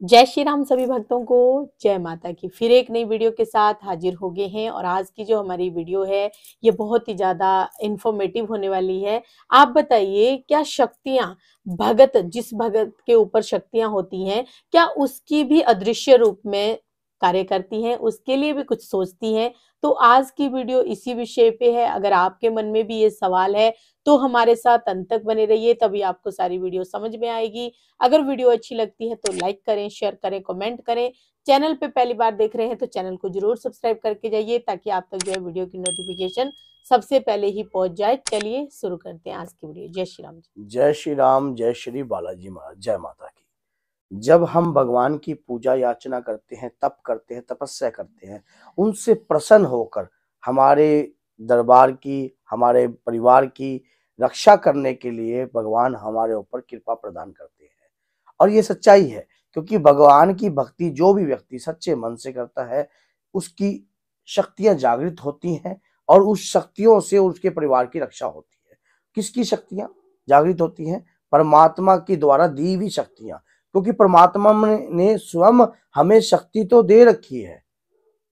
जय श्री राम सभी भक्तों को। जय माता की। फिर एक नई वीडियो के साथ हाजिर हो गए हैं और आज की जो हमारी वीडियो है ये बहुत ही ज़्यादा इंफॉर्मेटिव होने वाली है। आप बताइए, क्या शक्तियाँ जिस भगत के ऊपर शक्तियाँ होती हैं, क्या उसकी भी अदृश्य रूप में कार्य करती हैं, उसके लिए भी कुछ सोचती हैं? तो आज की वीडियो इसी विषय पे है। अगर आपके मन में भी ये सवाल है तो हमारे साथ अंत तक बने रहिए, तभी आपको सारी वीडियो समझ में आएगी। अगर वीडियो अच्छी लगती है तो लाइक करें, शेयर करें, कमेंट करें। चैनल पे पहली बार देख रहे हैं तो चैनल को जरूर सब्सक्राइब करके जाइए ताकि आप तक जो है वीडियो की नोटिफिकेशन सबसे पहले ही पहुंच जाए। चलिए शुरू करते हैं आज की वीडियो। जय श्री राम जी। जय श्री राम, जय श्री बालाजी महाराज, जय माता की। जब हम भगवान की पूजा याचना करते हैं, तप करते हैं, तपस्या करते हैं, उनसे प्रसन्न होकर हमारे दरबार की, हमारे परिवार की रक्षा करने के लिए भगवान हमारे ऊपर कृपा प्रदान करते हैं। और ये सच्चाई है, क्योंकि भगवान की भक्ति जो भी व्यक्ति सच्चे मन से करता है, उसकी शक्तियां जागृत होती हैं और उस शक्तियों से उसके परिवार की रक्षा होती है। किसकी शक्तियां जागृत होती हैं? परमात्मा की द्वारा दी हुई शक्तियां, क्योंकि परमात्मा ने स्वयं हमें शक्ति तो दे रखी है।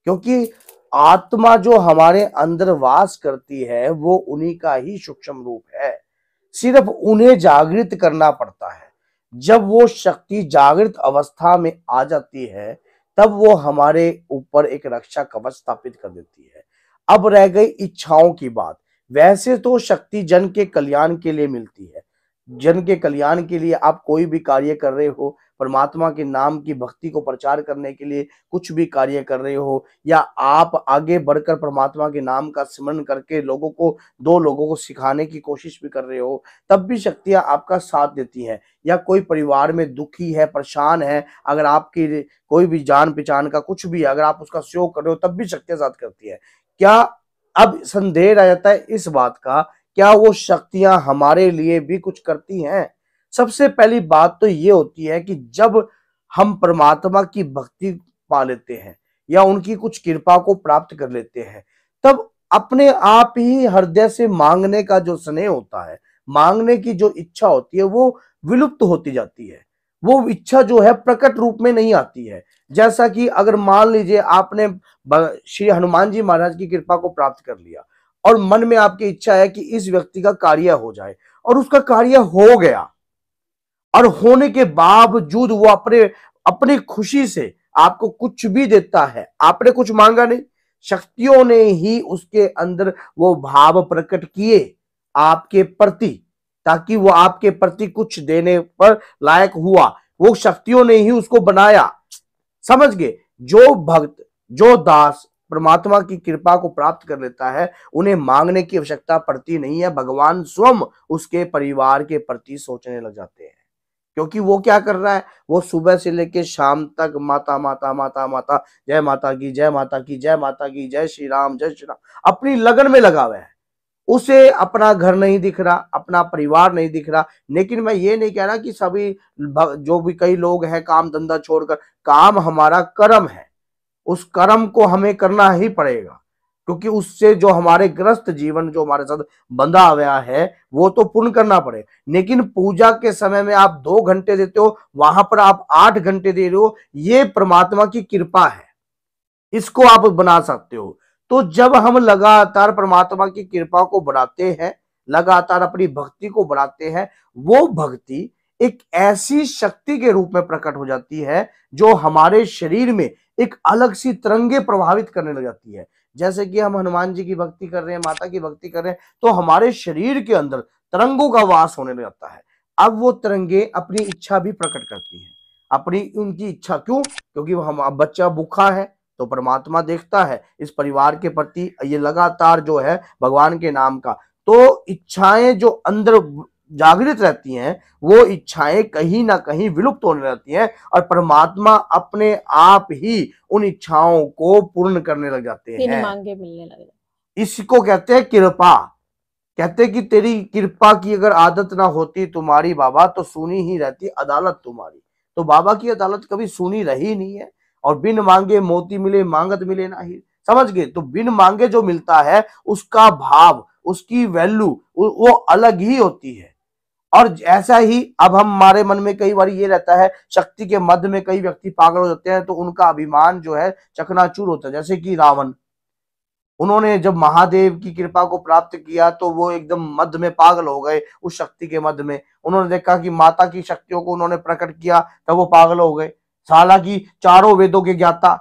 क्योंकि आत्मा जो हमारे अंदर वास करती है वो उन्हीं का ही सूक्ष्म रूप है, सिर्फ उन्हें जागृत करना पड़ता है। जब वो शक्ति जागृत अवस्था में आ जाती है तब वो हमारे ऊपर एक रक्षा कवच स्थापित कर देती है। अब रह गई इच्छाओं की बात। वैसे तो शक्ति जन के कल्याण के लिए मिलती है। जन के कल्याण के लिए आप कोई भी कार्य कर रहे हो, परमात्मा के नाम की भक्ति को प्रचार करने के लिए कुछ भी कार्य कर रहे हो, या आप आगे बढ़कर परमात्मा के नाम का स्मरण करके दो लोगों को सिखाने की कोशिश भी कर रहे हो, तब भी शक्तियां आपका साथ देती हैं। या कोई परिवार में दुखी है, परेशान है, अगर आपकी कोई भी जान पहचान का कुछ भी, अगर आप उसका सहयोग कर रहे हो, तब भी शक्तियां साथ करती है। क्या अब संदेह रह जाता है इस बात का, क्या वो शक्तियां हमारे लिए भी कुछ करती हैं? सबसे पहली बात तो ये होती है कि जब हम परमात्मा की भक्ति पा लेते हैं या उनकी कुछ कृपा को प्राप्त कर लेते हैं, तब अपने आप ही हृदय से मांगने का जो स्नेह होता है, मांगने की जो इच्छा होती है, वो विलुप्त होती जाती है। वो इच्छा जो है प्रकट रूप में नहीं आती है। जैसा कि अगर मान लीजिए आपने श्री हनुमान जी महाराज की कृपा को प्राप्त कर लिया और मन में आपकी इच्छा है कि इस व्यक्ति का कार्य हो जाए, और उसका कार्य हो गया, और होने के बावजूद वो अपनी खुशी से आपको कुछ भी देता है, आपने कुछ मांगा नहीं, शक्तियों ने ही उसके अंदर वो भाव प्रकट किए आपके प्रति, ताकि वो आपके प्रति कुछ देने पर लायक हुआ। वो शक्तियों ने ही उसको बनाया। समझ गए? जो भक्त, जो दास परमात्मा की कृपा को प्राप्त कर लेता है, उन्हें मांगने की आवश्यकता पड़ती नहीं है। भगवान स्वयं उसके परिवार के प्रति सोचने लग जाते हैं। क्योंकि वो क्या कर रहा है, वो सुबह से लेके शाम तक माता माता माता माता, जय माता की, जय माता की, जय माता की, जय श्री राम, जय श्री राम, अपनी लगन में लगा हुआ है। उसे अपना घर नहीं दिख रहा, अपना परिवार नहीं दिख रहा। लेकिन मैं ये नहीं कह रहा कि सभी जो भी कई लोग हैं काम धंधा छोड़कर, काम हमारा कर्म है, उस कर्म को हमें करना ही पड़ेगा, क्योंकि उससे जो हमारे ग्रस्त जीवन जो हमारे साथ बंधा हुआ है वो तो पूर्ण करना पड़ेगा। लेकिन पूजा के समय में आप 2 घंटे देते हो, वहां पर आप 8 घंटे दे रहे हो, ये परमात्मा की कृपा है, इसको आप बना सकते हो। तो जब हम लगातार परमात्मा की कृपा को बढ़ाते हैं, लगातार अपनी भक्ति को बढ़ाते हैं, वो भक्ति एक ऐसी शक्ति के रूप में प्रकट हो जाती है जो हमारे शरीर में एक अलग सी तरंगे प्रभावित करने लग जाती है। जैसे कि हम हनुमान जी की भक्ति कर रहे हैं, माता की भक्ति कर रहे हैं, तो हमारे शरीर के अंदर तरंगों का वास होने लग जाता है। अब वो तरंगे अपनी इच्छा भी प्रकट करती हैं। अपनी उनकी इच्छा क्यों? क्योंकि हम, अब बच्चा भूखा है तो परमात्मा देखता है इस परिवार के प्रति, ये लगातार जो है भगवान के नाम का, तो इच्छाएं जो अंदर जागृत रहती हैं, वो इच्छाएं कहीं ना कहीं विलुप्त होने लगती हैं और परमात्मा अपने आप ही उन इच्छाओं को पूर्ण करने लग जाते बिन हैं। मांगे मिलने लगे। इसको कहते हैं कृपा। कहते हैं कि तेरी कृपा की अगर आदत ना होती तुम्हारी बाबा, तो सुनी ही रहती अदालत तुम्हारी। तो बाबा की अदालत कभी सुनी रही नहीं है। और बिन मांगे मोती मिले, मांगत मिले नहीं। समझ गए? तो बिन मांगे जो मिलता है उसका भाव, उसकी वैल्यू वो अलग ही होती है। और ऐसा ही अब हमारे मन में कई बार ये रहता है, शक्ति के मध्य में कई व्यक्ति पागल हो जाते हैं तो उनका अभिमान जो है चकनाचूर होता है। जैसे कि रावण, उन्होंने जब महादेव की कृपा को प्राप्त किया तो वो एकदम मध्य में पागल हो गए, उस शक्ति के मध्य में उन्होंने देखा कि माता की शक्तियों को उन्होंने प्रकट किया तब वो पागल हो गए। हालांकि चारों वेदों के ज्ञाता,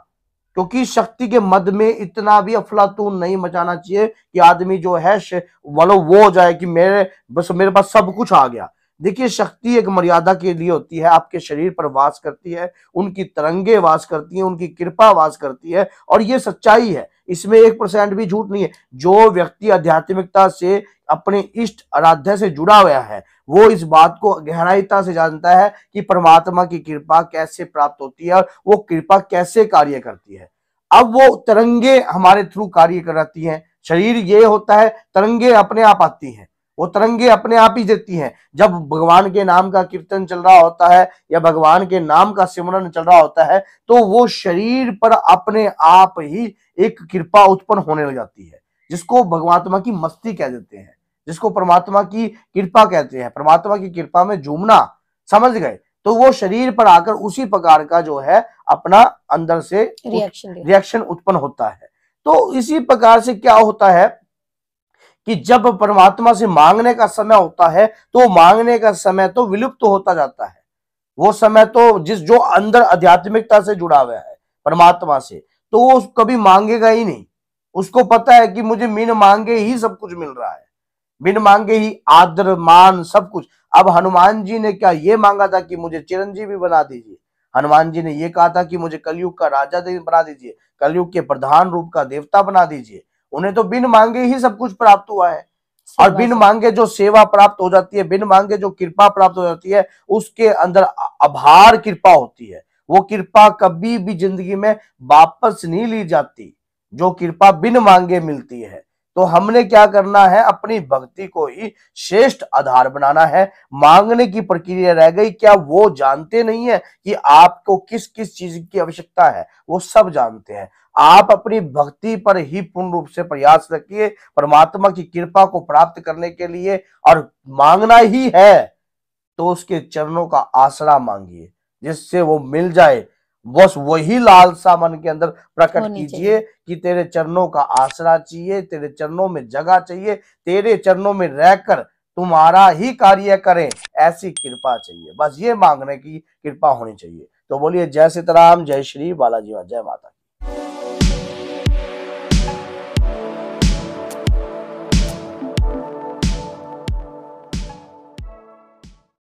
क्योंकि शक्ति के मध्य में इतना भी अफलातून नहीं मचाना चाहिए कि आदमी जो है वालो वो हो जाए कि मेरे पास सब कुछ आ गया। देखिए, शक्ति एक मर्यादा के लिए होती है, आपके शरीर पर वास करती है, उनकी तरंगे वास करती हैं, उनकी कृपा वास करती है, और ये सच्चाई है, इसमें 1% भी झूठ नहीं है। जो व्यक्ति आध्यात्मिकता से अपने इष्ट आराध्य से जुड़ा हुआ है वो इस बात को गहराईता से जानता है कि परमात्मा की कृपा कैसे प्राप्त होती है और वो कृपा कैसे कार्य करती है। अब वो तरंगे हमारे थ्रू कार्य कराती हैं। शरीर ये होता है, तरंगे अपने आप आती हैं, वो तरंगे अपने आप ही देती हैं। जब भगवान के नाम का कीर्तन चल रहा होता है या भगवान के नाम का सिमरन चल रहा होता है तो वो शरीर पर अपने आप ही एक कृपा उत्पन्न होने लग जाती है, जिसको भगवात्मा की मस्ती कह देते हैं, जिसको परमात्मा की कृपा कहते हैं। परमात्मा की कृपा में झूमना, समझ गए? तो वो शरीर पर आकर उसी प्रकार का जो है अपना अंदर से रिएक्शन उत्पन्न होता है। तो इसी प्रकार से क्या होता है कि जब परमात्मा से मांगने का समय होता है तो मांगने का समय तो विलुप्त तो होता जाता है। वो समय तो जो अंदर आध्यात्मिकता से जुड़ा हुआ है परमात्मा से, तो वो कभी मांगेगा ही नहीं। उसको पता है कि मुझे बिन मांगे ही सब कुछ मिल रहा है, बिन मांगे ही आदर मान सब कुछ। अब हनुमान जी ने क्या ये मांगा था कि मुझे चिरंजीवी बना दीजिए? हनुमान जी ने ये कहा था कि मुझे कलयुग का राजा बना दीजिए, कलयुग के प्रधान रूप का देवता बना दीजिए। उन्हें तो बिन मांगे ही सब कुछ प्राप्त हुआ है। और बिन मांगे जो सेवा प्राप्त हो जाती है, बिन मांगे जो कृपा प्राप्त हो जाती है, उसके अंदर आभार कृपा होती है। वो कृपा कभी भी जिंदगी में वापस नहीं ली जाती, जो कृपा बिन मांगे मिलती है। तो हमने क्या करना है, अपनी भक्ति को ही श्रेष्ठ आधार बनाना है। मांगने की प्रक्रिया रह गई, क्या वो जानते नहीं है कि आपको किस किस चीज की आवश्यकता है? वो सब जानते हैं। आप अपनी भक्ति पर ही पूर्ण रूप से प्रयास रखिए परमात्मा की कृपा को प्राप्त करने के लिए, और मांगना ही है तो उसके चरणों का आसरा मांगिए जिससे वो मिल जाए। बस वही लालसा मन के अंदर प्रकट कीजिए कि तेरे चरणों का आसरा चाहिए, तेरे चरणों में जगह चाहिए, तेरे चरणों में रहकर तुम्हारा ही कार्य करें, ऐसी कृपा चाहिए। बस ये मांगने की कृपा होनी चाहिए। तो बोलिए जय सीताराम, जय श्री बालाजी, जय माता।